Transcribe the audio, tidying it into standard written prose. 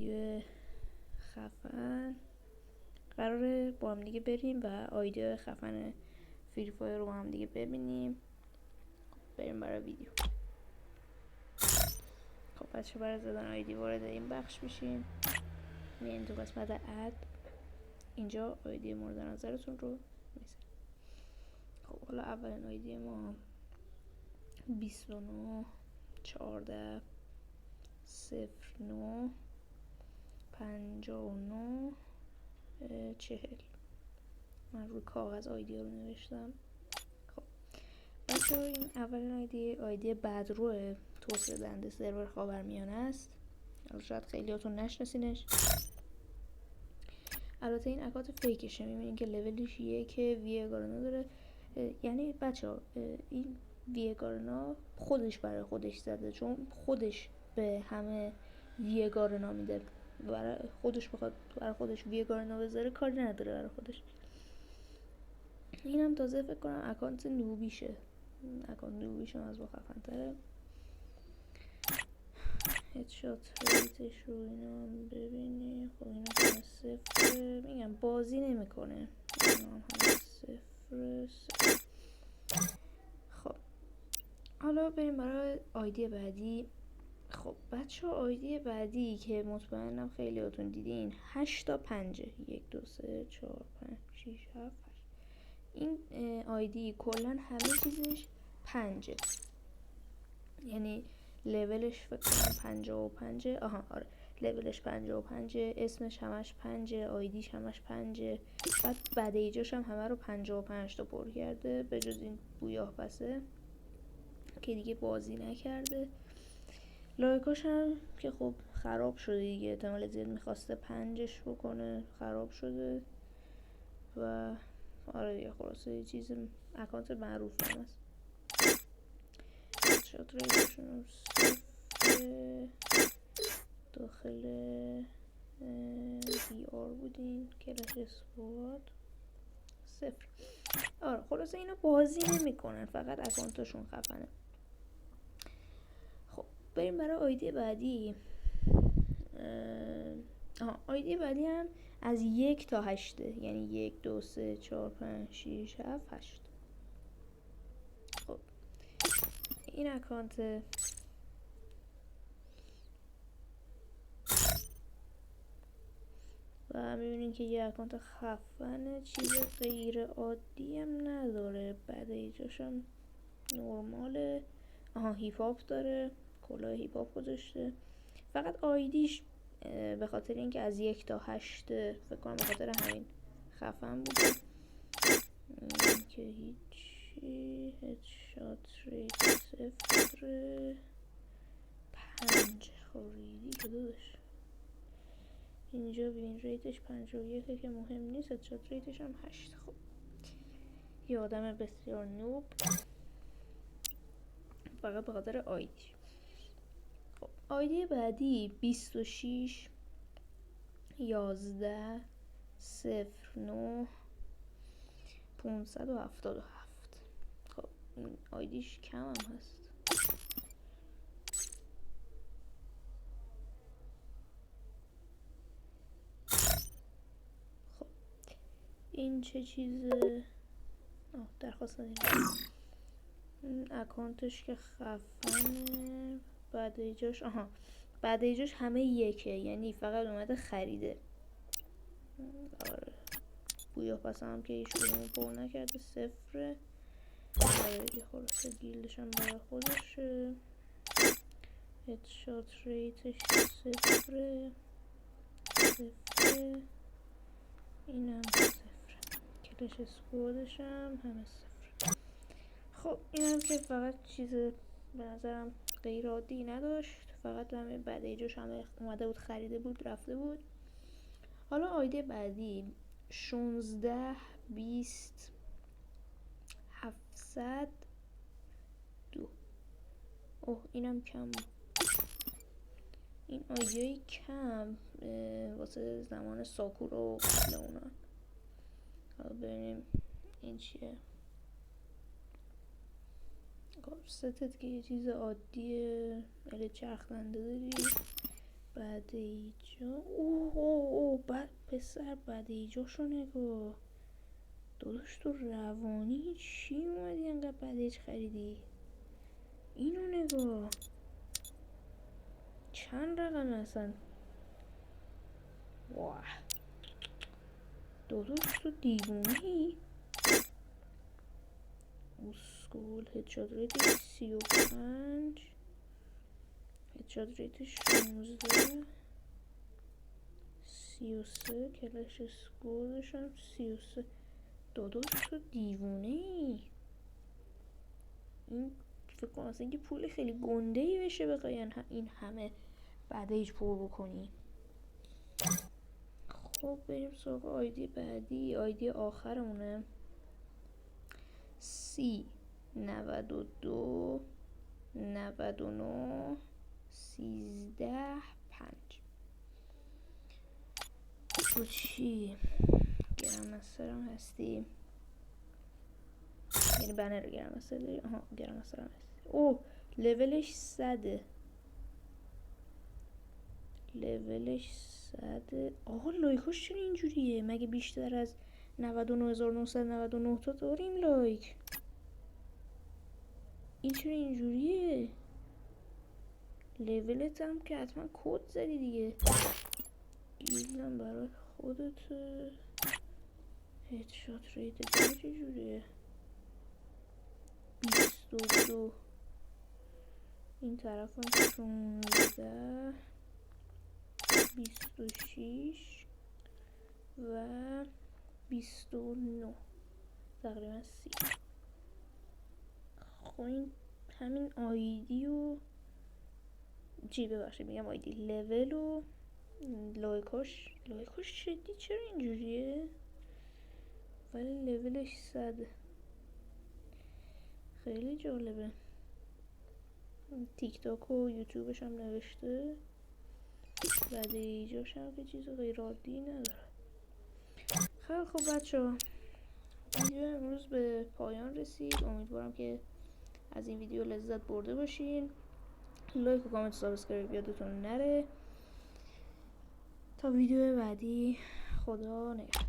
آیدیو خفن قراره با هم دیگه بریم و آیدیو خفن فری فایر رو با هم دیگه ببینیم. بریم برای ویدیو. خب بچه برای زدن آیدی وارد این بخش میشیم، میریم تو قسمت اد، اینجا آیدی مورد نظرتون رو میزنیم. خب حالا اولین آیدی ما 29 14 09 59 40. من روی کاغذ آیدی رو نوشتم. خب بچه این اولین آیدی بدروه، توسعه دهنده سرور خاورمیانه است. شاید خیلیاتون نشناسینش. البته این اکانت فیکشه، میبینین که لولش 1 ویگارنا داره. یعنی بچه ها این ویگارنا خودش برای خودش زده، چون خودش به همه ویگارنا میده. برای خودش بخواد برای خودش ویگارنا بذاره کاری نداره برای خودش. اینم تازه فکر کنم اکانت نوبیشه. اکانت نوبیش از با خفن تره. هدشات ریتش رو اینا هم ببینیم. خب اینا همه صفره، میگم بازی نمیکنه. اینا هم همه صفر. خب حالا بریم برای آیدی بعدی. خب بچه ها آیدی بعدی که مطمئنم خیلی هاتون دیدین 8 تا 5، 1 2 3 4 5 6 7 8. این آیدی کلن همه چیزش 5، یعنی لولش فکر کنم 55. آره لولش 55، اسمش همش 5، آیدیش همش 5. بعد ایجاش هم همه رو 55 تا پر کرده، به جز این بویاه بسه که دیگه بازی نکرده. لایکاش هم که خب خراب شده دیگه، احتمال زیاد میخواسته 5ش بکنه، خراب شده. و آره دیگه خلاصه یه چیز اکانت معروف هم هست. شات ریتشون داخل دی آر بودین، کلاش اسپورت 0. آره خلاصه اینا بازی نمیکنن، فقط اکانتشون خفنه. خب بریم برای آیدی بعدی. آیدی بعدی هم از 1 تا 8، یعنی 1 2 3 4 5 6 7 8. خب این اکانت و میبینین که یه اکانت خفنه، چیز غیر عادی هم نداره. بعد ایجاش هم نرماله. هیپ هاپ داره، کلاه هیپ هاپ گذاشته. فقط آیدیش به خاطر اینکه از 1 تا 8 فکر کنم به خاطر همین خفن بوده که هیچی. هدشات ریت 0 5 خوریدی که دادش. اینجا وین ریتش 51 که مهم نیست، هدشات ریتش هم 8. خب یه آدم بسیار نوب فقط به خاطر آیدی. خب آیدی بعدی 26 11 09 577. خب این آیدیش کم هم هست. خب این چه چیزه؟ درخواست ندیم. این اکانتش که خفنه. بعد ایجاش بعد ایجاش همه 1، یعنی فقط اومده خریده. آره بویا پس هم که هیچ کدوم پر نکرده 0. یه خلاصه گیلدش هم برای خودشه. هدشات ریتش 0 این هم 0. کلش اسکوادش هم همه 0. خب این هم که فقط چیز به نظرم غیر عادی نداشت، فقط همه بعد ایجاش همه اومده بود خریده بود رفته بود. حالا آیدی بعدی 16 20 702. اوه اینم کم بود. این آیدی کم واسه زمان ساکورا و قبل اونا. حالا ببینیم این چیه. ستت که یه چیز عادیه، ولی چرخنده داری. بعد ایجا اوه بعد پسر بعد ایجاشو نگاه داداش. تو روانی چی اومدی انقدر بدیج خریدی؟ اینو نگاه چند رقم اصلا. واه داداش تو دیوونی؟ اسکول. هدشات ریت 35، هدشات ریت 16، 33 کلش اسکورش هم 33. داداش تو دیوونه ای؟ این فکر کنم اصلا اینکه پول خیلی گنده ای بشه بخوای این همه بعدش پر بکنی. خب بریم سراغ آیدی بعدی. آیدی آخرمونه C 92 99 13 5. تو چی؟ گرم مستر هم هستی؟ یعنی بنر گرم مستر داری؟ آها گرم مستر هم هستی. اوه لولش 100. لولش 100. آقا لایکاش چرا اینجوریه؟ مگه بیشتر از 99999 تا داریم لایک؟ این چرا اینجوریه؟ لولت هم که حتما کد زدی دیگه. گیلدم برای خودت. هدشات ریت چجوریه؟ 22. این طرف هم 16 26 و 29 تقریبا 30. خب این همین آیدی و چی ببخشید میگم آیدی لول و لایکاش شدی چرا اینجوریه؟ ولی لولش 100. خیلی جالبه. تیک تاک و یوتیوبش هم نوشته. بعد ایجاش هم که چیز غیر عادی نداره. خیلی خب بچه ها ویدیو امروز به پایان رسید. امیدوارم که از این ویدیو لذت برده باشین. لایک و کامنت و سابسکرایب یادتون نره. تا ویدیو بعدی خدا نگهدار.